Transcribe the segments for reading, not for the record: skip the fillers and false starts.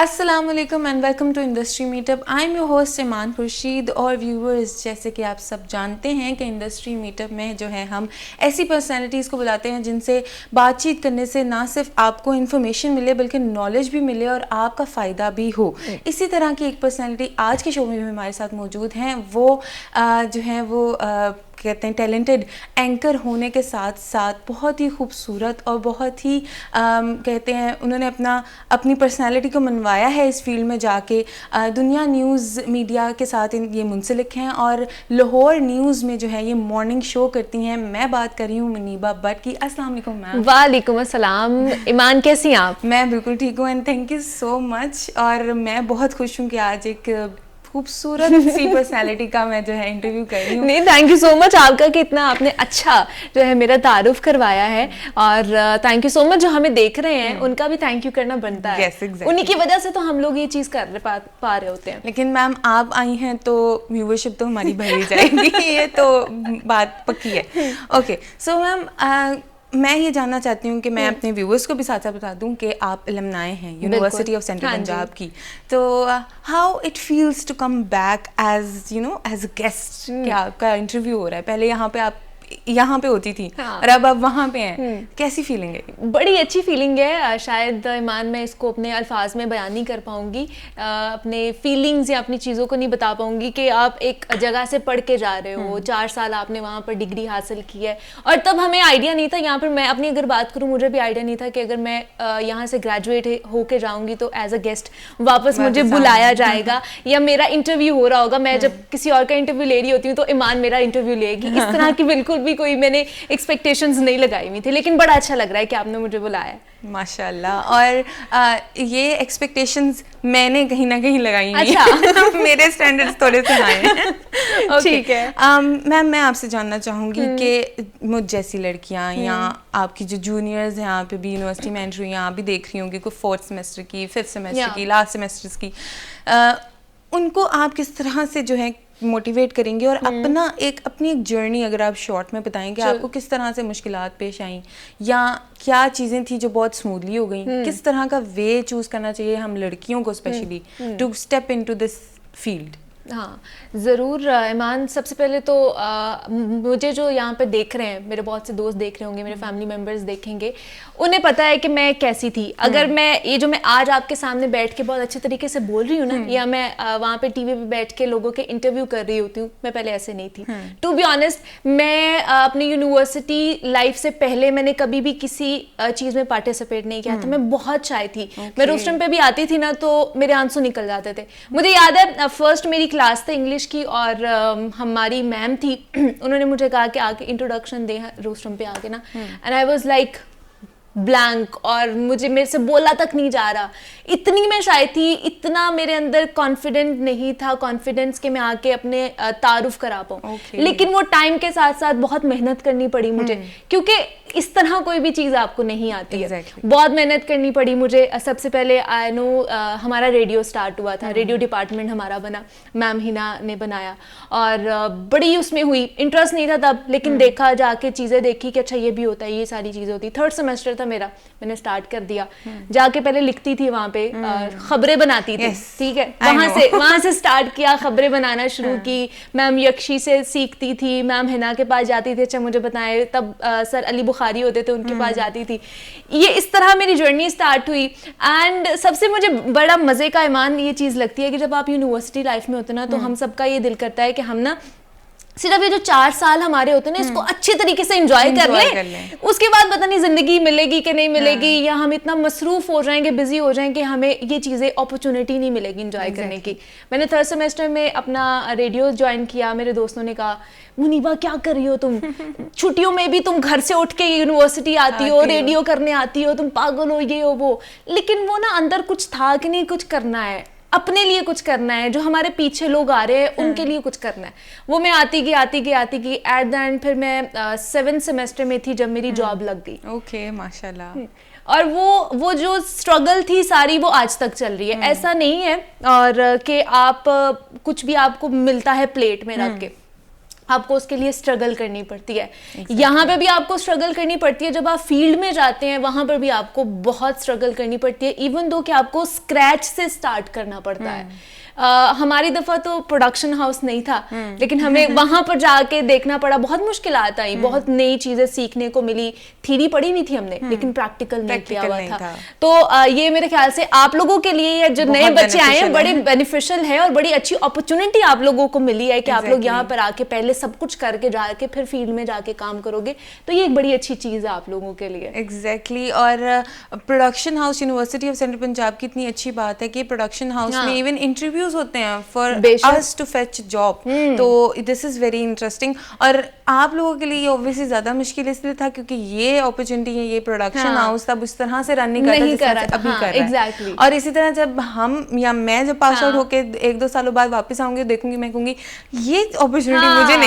अस्सलाम वालेकुम and welcome to industry meetup. I am your host Iman Khurshid. और व्यूवर्स, जैसे कि आप सब जानते हैं कि इंडस्ट्री मीटअप में जो है हम ऐसी पर्सनैलिटीज़ को बुलाते हैं जिनसे बातचीत करने से ना सिर्फ आपको इन्फॉर्मेशन मिले बल्कि नॉलेज भी मिले और आपका फ़ायदा भी हो। इसी तरह की एक पर्सनैलिटी आज के शो में भी हमारे साथ मौजूद हैं। वो जो है वो कहते हैं टैलेंटेड एंकर होने के साथ साथ बहुत ही खूबसूरत और बहुत ही कहते हैं उन्होंने अपनी पर्सनालिटी को मनवाया है इस फील्ड में जाके। दुनिया न्यूज़ मीडिया के साथ ये मुंसलिक हैं और लाहौर न्यूज़ में जो है ये मॉर्निंग शो करती हैं। मैं बात कर रही हूँ मुनीबा भट्ट की। अस्सलाम वालेकुम मैम। वालेकुम अस्सलाम। ईमान कैसी हैं आप? मैं बिल्कुल ठीक हूँ and thank you so much. और मैं बहुत खुश हूँ कि आज एक खूबसूरत सी पर्सनालिटी का मैं जो है इंटरव्यू कर रही हूँ। नहीं, थैंक यू सो मच आपका कि इतना आपने अच्छा जो है मेरा तारुफ करवाया है। और थैंक यू सो मच जो हमें देख रहे हैं उनका भी थैंक यू करना बनता है। yes, exactly. उन्हीं की वजह से तो हम लोग ये चीज़ कर पा रहे होते हैं। लेकिन मैम आप आई हैं तो व्यूवरशिप तो हमारी बढ़ ही जाएगी ये तो बात पक्की है। ओके सो मैम मैं ये जानना चाहती हूँ कि मैं अपने व्यूवर्स को भी साथ साथ बता दूँ कि आप अलमनाई हैं यूनिवर्सिटी ऑफ सेंट्रल पंजाब की। तो how it feels to come back as as a guest. क्या आपका इंटरव्यू हो रहा है, पहले यहाँ पे होती थी और अब आप वहाँ पे हैं, कैसी फीलिंग है? बड़ी अच्छी फीलिंग है। शायद ईमान मैं इसको अपने अल्फाज में बयान नहीं कर पाऊँगी, अपने फीलिंग्स या अपनी चीज़ों को नहीं बता पाऊँगी कि आप एक जगह से पढ़ के जा रहे हो, 4 साल आपने वहाँ पर डिग्री हासिल की है और तब हमें आइडिया नहीं था। यहाँ पर मैं अपनी अगर बात करूँ, मुझे भी आइडिया नहीं था कि अगर मैं यहाँ से ग्रेजुएट होके जाऊँगी तो एज अ गेस्ट वापस मुझे बुलाया जाएगा या मेरा इंटरव्यू हो रहा होगा। मैं जब किसी और का इंटरव्यू ले रही होती हूँ तो ईमान मेरा इंटरव्यू लेगी। इस तरह की बिल्कुल भी कोई मैंने एक्सपेक्टेशंस नहीं लगाई हुई थी, लेकिन बड़ा अच्छा लग रहा है कि आपने मुझे बुलाया। माशाल्लाह। और ये एक्सपेक्टेशंस मैंने कहीं ना कहीं लगाई हैं। अच्छा। मेरे स्टैंडर्ड्स थोड़े से हाई हैं। ठीक है मैम, मैं आपसे जानना चाहूँगी कि मुझ जैसी लड़कियाँ या आपकी जो जूनियर्स हैं, यहाँ पे भी यूनिवर्सिटी में एंट्री हुई, आप भी देख रही होंगी कोई 4th सेमेस्टर की, 5th सेमेस्टर की, लास्ट सेमेस्टर्स की, उनको आप किस तरह से जो है मोटिवेट करेंगे और अपनी एक जर्नी अगर आप शॉर्ट में बताएंगे आपको किस तरह से मुश्किलात पेश आई या क्या चीज़ें थी जो बहुत स्मूथली हो गई, किस तरह का वे चूज़ करना चाहिए हम लड़कियों को specially to step into this field? हाँ ज़रूर ईमान। सबसे पहले तो मुझे जो यहाँ पे देख रहे हैं, मेरे बहुत से दोस्त देख रहे होंगे, मेरे फैमिली मेम्बर्स देखेंगे, उन्हें पता है कि मैं कैसी थी। अगर मैं आज आपके सामने बैठ के बहुत अच्छे तरीके से बोल रही हूँ ना, या मैं वहाँ पे टीवी पे बैठ के लोगों के इंटरव्यू कर रही होती हूँ, मैं पहले ऐसे नहीं थी। टू बी ऑनेस्ट, मैं अपनी यूनिवर्सिटी लाइफ से पहले मैंने कभी भी किसी चीज़ में पार्टिसिपेट नहीं किया था। मैं बहुत शाय थी। मैं रोस्टम पे भी आती थी ना तो मेरे आंसू निकल जाते थे। मुझे याद है फर्स्ट मेरी क्लास था इंग्लिश की और हमारी मैम थी, उन्होंने मुझे कहा कि आके इंट्रोडक्शन दे रोस्टम पे आके ना, and I was like blank और मेरे से बोला तक नहीं जा रहा। इतनी मैं शायद थी, इतना मेरे अंदर कॉन्फिडेंट नहीं था, कॉन्फिडेंस के मैं आके अपने तारुफ करा पाऊँ। लेकिन वो टाइम के साथ साथ बहुत मेहनत करनी पड़ी मुझे, क्योंकि इस तरह कोई भी चीज़ आपको नहीं आती है। बहुत मेहनत करनी पड़ी मुझे। सबसे पहले आई नो हमारा रेडियो स्टार्ट हुआ था, रेडियो डिपार्टमेंट हमारा बना, मैम हिना ने बनाया और बड़ी उसमें हुई। इंटरेस्ट नहीं था तब, लेकिन देखा जाके चीज़ें देखी कि अच्छा ये भी होता है, ये सारी चीज़ें होती। 3rd सेमेस्टर था मेरा, मैंने स्टार्ट कर दिया। जाके पहले लिखती थी वहाँ पे, खबरें बनाती थी। ठीक है, वहाँ से स्टार्ट किया, खबरें बनाना शुरू की। मैम यक्षी से सीखती थी, मैम हिना के पास जाती थी, अच्छा मुझे बताएं, तब सर अली बुखारी होते थे, उनके पास जाती थी। ये इस तरह मेरी जर्नी स्टार्ट हुई। एंड सबसे मुझे बड़ा मज़े का ईमान ये चीज़ लगती है कि जब आप यूनिवर्सिटी लाइफ में होते ना, तो हम सबका ये दिल करता है कि हम ना सिर्फ ये जो 4 साल हमारे होते हैं ना, इसको अच्छे तरीके से एंजॉय कर लें। उसके बाद पता नहीं जिंदगी मिलेगी कि नहीं मिलेगी, या हम इतना मसरूफ हो जाएंगे, बिजी हो जाएंगे, हमें ये चीज़ें अपॉर्चुनिटी नहीं मिलेगी एंजॉय करने की। मैंने 3rd सेमेस्टर में अपना रेडियो ज्वाइन किया। मेरे दोस्तों ने कहा मुनीबा क्या कर रही हो तुम, छुट्टियों में भी तुम घर से उठ के यूनिवर्सिटी आती हो, रेडियो करने आती हो, तुम पागल हो, ये हो वो। लेकिन वो ना अंदर कुछ था कि नहीं, कुछ करना है, अपने लिए कुछ करना है, जो हमारे पीछे लोग आ रहे हैं उनके लिए कुछ करना है। वो मैं आती गई एट द एंड फिर मैं 7th सेमेस्टर में थी जब मेरी जॉब लग गई। ओके माशाल्लाह। और वो जो स्ट्रगल थी सारी वो आज तक चल रही है। ऐसा नहीं है और कि आप कुछ भी आपको मिलता है प्लेट में रख के। आपको उसके लिए स्ट्रगल करनी पड़ती है। यहाँ पे भी आपको स्ट्रगल करनी पड़ती है, जब आप फील्ड में जाते हैं वहां पर भी आपको बहुत स्ट्रगल करनी पड़ती है, इवन दो कि आपको स्क्रैच से स्टार्ट करना पड़ता है। हमारी दफा तो प्रोडक्शन हाउस नहीं था, लेकिन हमें वहां पर जाके देखना पड़ा, बहुत मुश्किल आता है, बहुत नई चीजें सीखने को मिली। थ्योरी पढ़ी नहीं थी हमने, लेकिन प्रैक्टिकल नहीं किया हुआ था। तो ये मेरे ख्याल से आप लोगों के लिए जो नए बच्चे आए हैं बड़े बेनिफिशियल है, और बड़ी अच्छी अपॉर्चुनिटी आप लोगों को मिली है कि आप लोग यहाँ पर आके पहले सब कुछ करके जाके फिर फील्ड में जाके काम करोगे, तो ये एक बड़ी अच्छी चीज है आप लोगों के लिए। एग्जैक्टली। और production house, university of central Punjab की इतनी अच्छी बात है कि प्रोडक्शन हाउस में इवन इंटरव्यूज होते हैं for us to fetch job, तो दिस इज वेरी इंटरेस्टिंग। और आप लोगों के लिए ऑब्वियसली ज्यादा मुश्किल इसलिए था क्योंकि ये अपॉर्चुनिटी है, ये प्रोडक्शन हाउस तब उस तरह से रन नहीं कर रहा था, अभी कर रहा है। और इसी तरह जब हम या मैं जब पास आउट होके 1-2 सालों बाद वापस आऊंगी, देखूंगी, मैं कहूंगी ये अपॉर्चुनिटी मुझे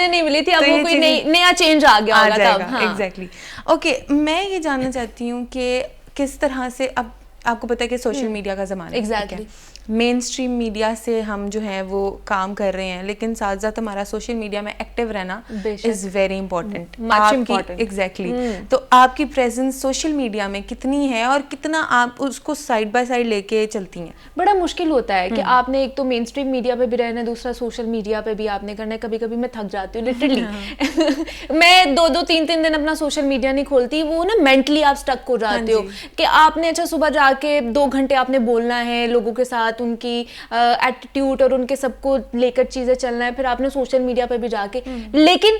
नहीं मिली थी, अब वो कोई नया चेंज आ गया होगा। एग्जैक्टली। ओके, मैं ये जानना चाहती हूँ कि किस तरह से, अब आपको पता है कि सोशल मीडिया का जमाना है, एग्जैक्टली, मेन स्ट्रीम मीडिया से हम जो है वो काम कर रहे हैं, लेकिन साथ साथ हमारा सोशल मीडिया में एक्टिव रहना इज वेरी इंपॉर्टेंट। एग्जैक्टली। तो आपकी प्रेजेंस सोशल मीडिया में कितनी है और कितना आप उसको साइड बाय साइड लेके चलती हैं? बड़ा मुश्किल होता है कि आपने एक तो मेन स्ट्रीम मीडिया पे भी रहना है, दूसरा सोशल मीडिया पे भी आपने करना है। कभी कभी मैं थक जाती हूँ लिटरली मैं 2-2, 3-3 दिन अपना सोशल मीडिया नहीं खोलती। वो ना मेंटली आप स्टक हो जाते हो कि आपने अच्छा सुबह जाके 2 घंटे आपने बोलना है लोगों के साथ, उनकी एटीट्यूड और उनके सबको लेकर चीजें चलना है, फिर आपने सोशल मीडिया पे भी जाके, लेकिन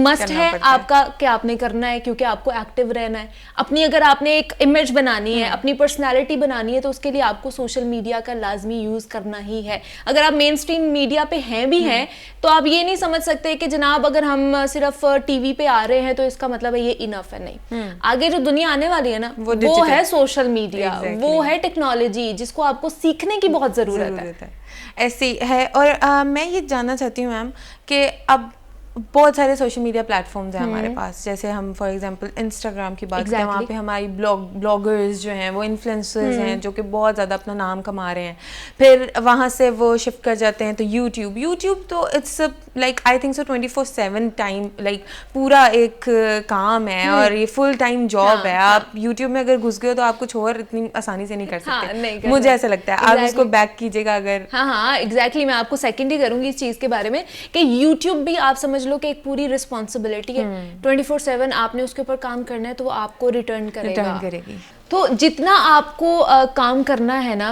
मस्ट है आपका कि आपने करना है क्योंकि आपको एक्टिव रहना है। अपनी अगर आपने एक इमेज बनानी है, अपनी पर्सनालिटी बनानी है, तो उसके लिए आपको सोशल मीडिया का लाजमी यूज करना ही है। अगर आप मेन स्ट्रीम मीडिया पे हैं भी हैं, तो आप ये नहीं समझ सकते कि जनाब अगर हम सिर्फ टीवी पे आ रहे हैं तो इसका मतलब है ये इनफ है। नहीं, आगे जो दुनिया आने वाली है ना, वो है सोशल मीडिया, वो है टेक्नोलॉजी, जिसको आपको सीखने की बहुत जरूरत है। ऐसी है। और मैं ये जानना चाहती हूँ मैम कि अब बहुत सारे सोशल मीडिया प्लेटफॉर्म्स हैं हमारे पास, जैसे हम फॉर एग्जांपल इंस्टाग्राम की बात करें, वहाँ पे हमारी ब्लॉगर्स जो हैं वो इन्फ्लुएंसर्स हैं जो कि बहुत ज़्यादा अपना नाम कमा रहे हैं, फिर वहाँ से वो शिफ्ट कर जाते हैं तो यूट्यूब तो it's like I think so 24/7 time, like पूरा एक काम है और ये फुल टाइम जॉब है। आप यूट्यूब में अगर घुस गए तो आप कुछ और इतनी आसानी से नहीं कर सकते, मुझे ऐसा लगता है। आप उसको बैक कीजिएगा अगर। हाँ, एग्जैक्टली। मैं आपको सेकेंड ही करूंगी इस चीज़ के बारे में कि यूट्यूब भी आप समझ लो कि एक पूरी रिस्पॉन्सिबिलिटी है। 24/7 आपने उसके ऊपर काम करना है तो वो आपको रिटर्न करेगी। तो जितना आपको काम करना है ना,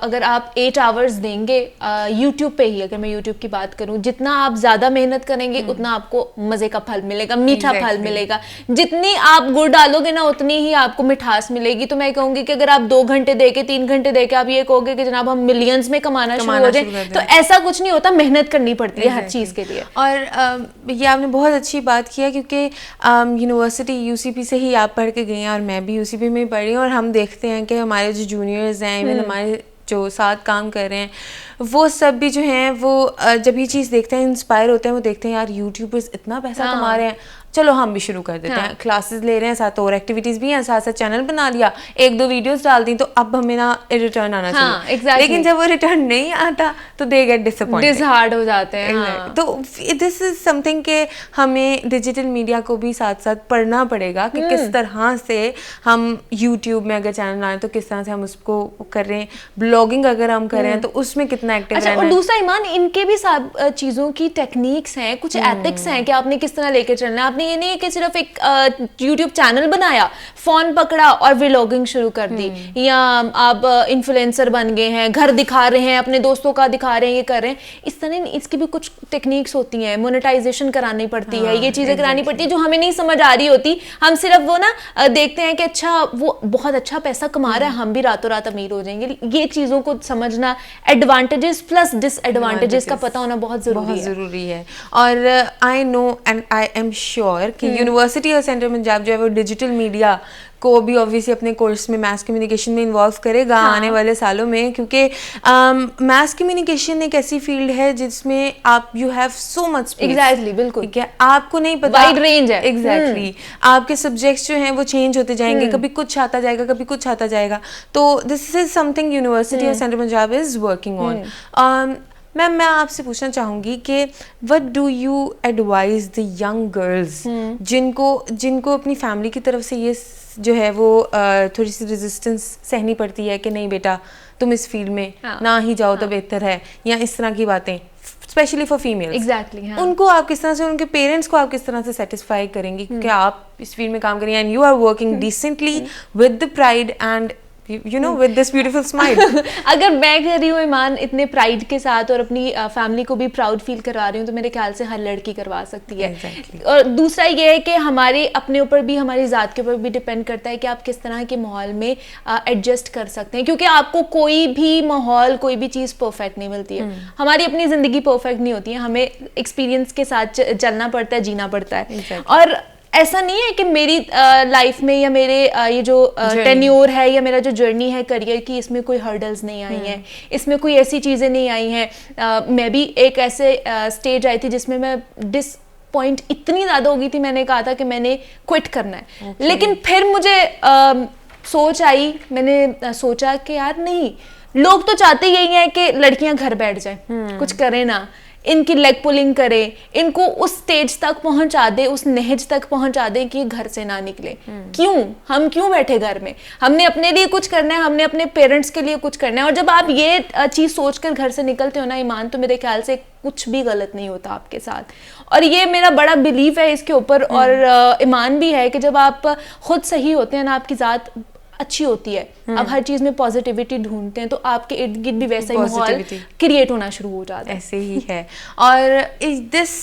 अगर आप 8 आवर्स देंगे यूट्यूब पे ही, अगर मैं यूट्यूब की बात करूं, जितना आप ज़्यादा मेहनत करेंगे उतना आपको मज़े का फल मिलेगा, मीठा फल मिलेगा। जितनी आप गुड़ डालोगे ना उतनी ही आपको मिठास मिलेगी। तो मैं कहूँगी कि अगर आप 2 घंटे दे के 3 घंटे दे के आप ये कहोगे कि जनाब हम मिलियंस में कमाना शुरू हो जाए, तो ऐसा कुछ नहीं होता। मेहनत करनी पड़ती है हर चीज़ के लिए। और ये आपने बहुत अच्छी बात किया क्योंकि यूनिवर्सिटी यूसीपी से ही आप पढ़ के गए हैं और मैं भी यूसीपी में ही पढ़ी, और हम देखते हैं कि हमारे जो जूनियर्स हैं, इवन हमारे जो साथ काम कर रहे हैं, वो सब भी जो हैं वो जब ये चीज़ देखते हैं इंस्पायर होते हैं। वो देखते हैं यार यूट्यूबर्स इतना पैसा कमा रहे हैं, चलो हम भी शुरू कर देते हैं। क्लासेस ले रहे हैं, साथ और एक्टिविटीज़ भी हैं, साथ साथ चैनल बना लिया, 1-2 वीडियोस डाल दी, तो अब हमें ना रिटर्न आना चाहिए। लेकिन जब वो रिटर्न नहीं आता तो दे गेट डिसअपॉइंटेड, डिसहार्ट हो जाते हैं। तो दिस इज समथिंग के हमें डिजिटल मीडिया को भी साथ साथ पढ़ना पड़ेगा कि किस तरह से हम यूट्यूब में अगर चैनल बनाएं तो किस तरह से हम उसको कर रहे हैं, ब्लॉगिंग अगर हम कर रहे हैं तो उसमें कितना एक्टिव रहना है। और दूसरा ईमान, इनके भी सब चीज़ों की टेक्निक्स हैं, कुछ एथिक्स हैं कि आपने किस तरह लेकर चलना है। आपने ये नहीं है कि सिर्फ एक यूट्यूब चैनल बनाया, फोन पकड़ा और व्लॉगिंग शुरू कर दी, या आप इन्फ्लुएंसर बन गए हैं, घर दिखा रहे हैं, अपने दोस्तों का दिखा रहे हैं, ये कर रहे हैं। इस तरह इसकी भी कुछ टेक्निक्स होती हैं, मोनेटाइजेशन करानी पड़ती है, ये चीज़ें करानी पड़ती है जो हमें नहीं समझ आ रही होती। हम सिर्फ वो ना देखते हैं कि अच्छा वो बहुत अच्छा पैसा कमा रहा है, हम भी रातों रात अमीर हो जाएंगे। ये चीज़ों को समझना, एडवांटेजेस प्लस डिसएडवांटेजेस का पता होना बहुत ज़रूरी है। और I know and I am sure कि यूनिवर्सिटी ऑफ सेंट्रल पंजाब जो है वो डिजिटल मीडिया को भी ऑब्वियसली अपने कोर्स में मास कम्युनिकेशन में इन्वॉल्व करेगा आने वाले सालों में, क्योंकि मास कम्युनिकेशन एक ऐसी फील्ड है जिसमें आप you have so much space. Exactly, बिल्कुल। ठीक है, आपको नहीं पता, वाइड रेंज है। एग्जैक्टली। आपके सब्जेक्ट्स जो हैं वो चेंज होते जाएंगे, कभी कुछ आता जाएगा, कभी कुछ आता जाएगा। तो this is something university of central Punjab is working on. Ma'am मैं आपसे पूछना चाहूँगी कि what do you advise the young girls जिनको अपनी फैमिली की तरफ से ये जो है वो थोड़ी सी रेजिस्टेंस सहनी पड़ती है कि नहीं बेटा तुम इस फील्ड में ना ही जाओ तो बेहतर है, या इस तरह की बातें स्पेशली फॉर फीमेल्स। एग्जैक्टली उनको आप किस तरह से, उनके पेरेंट्स को आप किस तरह से सेटिस्फाई करेंगी कि आप इस फील्ड में काम करें and you are working decently with the pride and you know with this beautiful smile। अगर मैं कर रही हूँ ईमान इतने प्राइड के साथ और अपनी फैमिली को भी प्राउड फील करवा रही हूँ, तो मेरे ख्याल से हर लड़की करवा सकती है। Exactly. और दूसरा ये है कि हमारे अपने ऊपर भी, हमारी ज़ात के ऊपर भी डिपेंड करता है कि आप किस तरह के माहौल में एडजस्ट कर सकते हैं, क्योंकि आपको कोई भी माहौल, कोई भी चीज़ परफेक्ट नहीं मिलती है। हमारी अपनी ज़िंदगी परफेक्ट नहीं होती है, हमें एक्सपीरियंस के साथ चलना पड़ता है, जीना पड़ता है। Exactly. और ऐसा नहीं है कि मेरी लाइफ में या मेरे ये जो टेन्योर है या मेरा जो जर्नी है करियर की, इसमें कोई हर्डल्स नहीं आई हैं, इसमें कोई ऐसी चीज़ें नहीं आई हैं। मैं भी एक ऐसे स्टेज आई थी जिसमें मैं डिसपॉइंट इतनी ज़्यादा हो गई थी, मैंने कहा था कि मैंने क्विट करना है। लेकिन फिर मुझे सोच आई, मैंने सोचा कि यार नहीं, लोग तो चाहते यही हैं कि लड़कियां घर बैठ जाएं, कुछ करें ना, इनकी लेग पुलिंग करें, इनको उस स्टेज तक पहुंचा दे, उस नहज तक पहुंचा दे कि घर से ना निकले। हम क्यों बैठे घर में? हमने अपने लिए कुछ करना है, हमने अपने पेरेंट्स के लिए कुछ करना है। और जब आप ये चीज़ सोचकर घर से निकलते हो ना ईमान, तो मेरे ख्याल से कुछ भी गलत नहीं होता आपके साथ। और ये मेरा बड़ा बिलीव है इसके ऊपर, और ईमान भी है कि जब आप खुद सही होते हैं ना, आपकी ज़ात अच्छी होती है, आप हर चीज में पॉजिटिविटी ढूंढते हैं, तो आपके इर्द गिर्द भी वैसा ही माहौल क्रिएट होना शुरू हो जाता है। ऐसे ही है। और this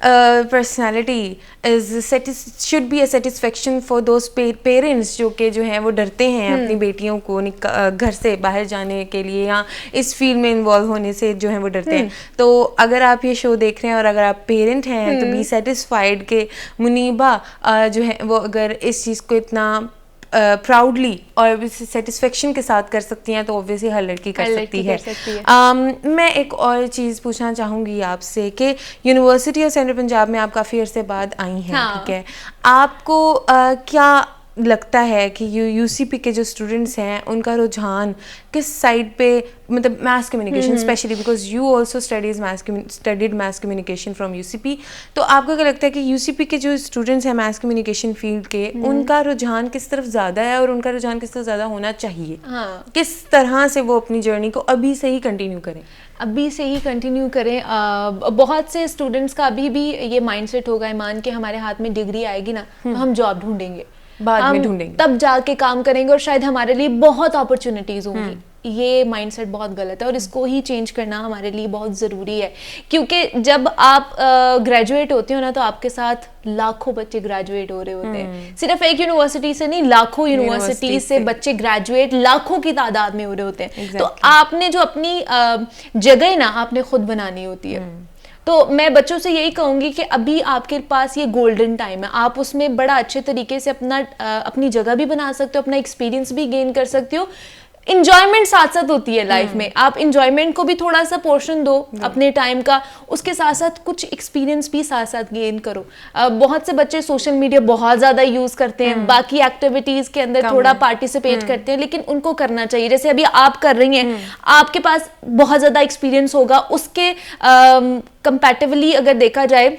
personality should be a satisfaction for those parents जो हैं वो डरते हैं अपनी बेटियों को घर से बाहर जाने के लिए या इस फील्ड में इन्वॉल्व होने से जो है वो डरते हैं। तो अगर आप ये शो देख रहे हैं और अगर आप पेरेंट हैं, तो बी सेटिस्फाइड कि मुनीबा जो है वो अगर इस चीज़ को इतना प्राउडली और सेटिस्फेक्शन के साथ कर सकती हैं, तो ऑब्वियसली हर लड़की कर सकती है। मैं एक और चीज़ पूछना चाहूँगी आपसे कि यूनिवर्सिटी ऑफ सेंट्रल पंजाब में आप काफ़ी अरसे बाद आई हैं, ठीक है, आपको क्या लगता है कि यूसीपी के जो स्टूडेंट्स हैं उनका रुझान किस साइड पे, मतलब maths communication specially, because you also studied maths communication from UCP, तो आपको क्या लगता है कि यूसीपी के जो स्टूडेंट्स हैं मैथ्स कम्युनिकेशन फील्ड के, उनका रुझान किस तरफ ज़्यादा है और उनका रुझान किस तरफ ज़्यादा होना चाहिए? किस तरह से वो अपनी जर्नी को अभी से ही कंटिन्यू करें? बहुत से स्टूडेंट्स का अभी भी ये माइंडसेट होगा ईमान के हमारे हाथ में डिग्री आएगी ना तो हम जॉब ढूंढेंगे, बाद में ढूंढेंगे, तब जाके काम करेंगे और शायद हमारे लिए बहुत अपॉर्चुनिटीज होंगी। ये माइंडसेट बहुत गलत है और इसको ही चेंज करना हमारे लिए बहुत ज़रूरी है, क्योंकि जब आप ग्रेजुएट होते हो ना, तो आपके साथ लाखों बच्चे ग्रेजुएट हो रहे होते हैं। सिर्फ एक यूनिवर्सिटी से नहीं, लाखों यूनिवर्सिटी से बच्चे ग्रेजुएट लाखों की तादाद में हो रहे होते हैं। तो आपने जो अपनी जगह ना आपने खुद बनानी होती है। तो मैं बच्चों से यही कहूँगी कि अभी आपके पास ये गोल्डन टाइम है, आप उसमें बड़ा अच्छे तरीके से अपनी जगह भी बना सकते हो, अपना एक्सपीरियंस भी गेन कर सकते हो। इंजॉयमेंट साथ साथ होती है लाइफ में, आप इंजॉयमेंट को भी थोड़ा सा पोर्शन दो अपने टाइम का, उसके साथ साथ कुछ एक्सपीरियंस भी साथ साथ गेन करो। बहुत से बच्चे सोशल मीडिया बहुत ज़्यादा यूज़ करते हैं, बाकी एक्टिविटीज़ के अंदर थोड़ा पार्टिसिपेट करते हैं, लेकिन उनको करना चाहिए। जैसे अभी आप कर रही हैं, आपके पास बहुत ज़्यादा एक्सपीरियंस होगा, उसके कंपैरेटिवली अगर देखा जाए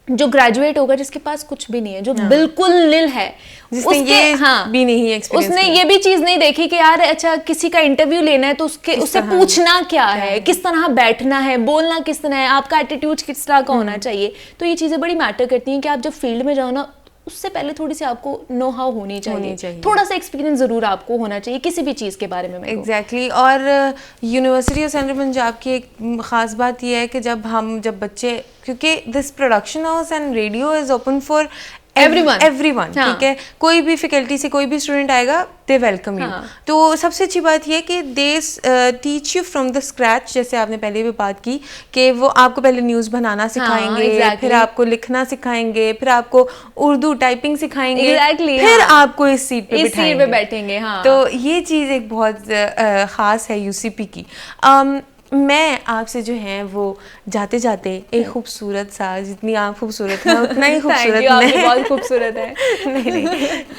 जो ग्रेजुएट होगा जिसके पास कुछ भी नहीं है, जो बिल्कुल निल है, उसके भी नहीं उसने ये भी चीज नहीं देखी कि यार अच्छा किसी का इंटरव्यू लेना है तो उससे पूछना क्या है, किस तरह बैठना है, बोलना किस तरह है, आपका एटीट्यूड किस तरह का होना चाहिए। तो ये चीजें बड़ी मैटर करती हैं कि आप जब फील्ड में जाओ ना, उससे पहले थोड़ी सी आपको नो हाउ होनी चाहिए, थोड़ा सा एक्सपीरियंस जरूर आपको होना चाहिए किसी भी चीज़ के बारे में। एग्जैक्टली और यूनिवर्सिटी ऑफ सेंट्रल पंजाब की एक ख़ास बात यह है कि जब बच्चे, क्योंकि this production house and radio is open for everyone, ठीक है, कोई भी फैकल्टी से कोई भी स्टूडेंट आएगा, दे वेलकम यू। तो सबसे अच्छी बात यह है कि they teach you from the scratch, जैसे आपने पहले भी बात की कि वो आपको पहले न्यूज़ बनाना सिखाएंगे, फिर आपको लिखना सिखाएंगे, फिर आपको उर्दू टाइपिंग सिखाएंगे, फिर आपको इस सीट पे बैठेंगे। तो ये चीज़ एक बहुत ख़ास है यूसीपी की। मैं आपसे जो है वो जाते जाते एक खूबसूरत सा, जितनी आप खूबसूरत है उतना ही खूबसूरत मैं बहुत खूबसूरत है नहीं,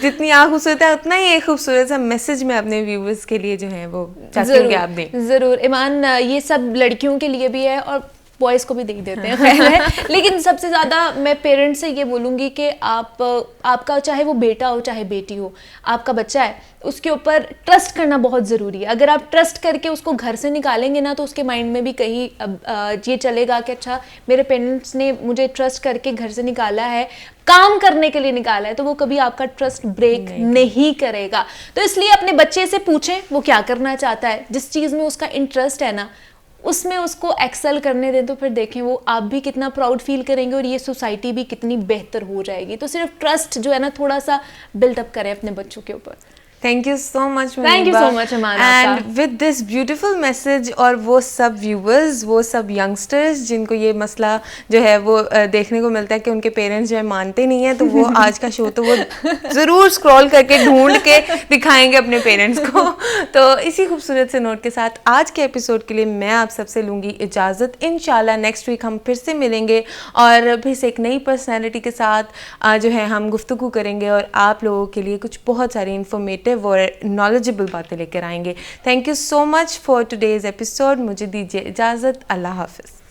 जितनी आप खूबसूरत है उतना ही एक खूबसूरत सा मैसेज मैं अपने व्यूवर्स के लिए जो है वो चाहती हूँ कि आप दें। ज़रूर ईमान, ये सब लड़कियों के लिए भी है और बॉयज़ को भी देख देते हैं, खैर है। लेकिन सबसे ज़्यादा मैं पेरेंट्स से ये बोलूँगी कि आपका चाहे वो बेटा हो चाहे बेटी हो, आपका बच्चा है, उसके ऊपर ट्रस्ट करना बहुत ज़रूरी है। अगर आप ट्रस्ट करके उसको घर से निकालेंगे ना, तो उसके माइंड में भी कहीं ये चलेगा कि अच्छा मेरे पेरेंट्स ने मुझे ट्रस्ट करके घर से निकाला है, काम करने के लिए निकाला है, तो वो कभी आपका ट्रस्ट ब्रेक नहीं करेगा। तो इसलिए अपने बच्चे से पूछें वो क्या करना चाहता है, जिस चीज़ में उसका इंटरेस्ट है ना उसमें उसको एक्सेल करने दें, तो फिर देखें वो आप भी कितना प्राउड फील करेंगे और ये सोसाइटी भी कितनी बेहतर हो जाएगी। तो सिर्फ ट्रस्ट जो है ना थोड़ा सा बिल्डअप करें अपने बच्चों के ऊपर। Thank you so much, thank you so much Iman. And with this beautiful message, और वो सब व्यूवर्स, वो सब यंगस्टर्स जिनको ये मसला जो है वो देखने को मिलता है कि उनके पेरेंट्स जो है मानते नहीं हैं, तो वो आज का शो तो वो ज़रूर स्क्रॉल करके ढूंढ के दिखाएंगे अपने पेरेंट्स को। तो इसी खूबसूरत से नोट के साथ आज के एपिसोड के लिए मैं आप सबसे लूँगी इजाज़त। इंशाल्लाह नेक्स्ट वीक हम फिर से मिलेंगे और फिर से एक नई पर्सनैलिटी के साथ जो है हम गुफ्तगू करेंगे और आप लोगों के लिए कुछ बहुत सारी इन्फॉर्मेटिव और नॉलेजेबल बातें लेकर आएंगे। Thank you so much for today's episode. मुझे दीजिए इजाज़त। अल्लाह हाफ़िज़।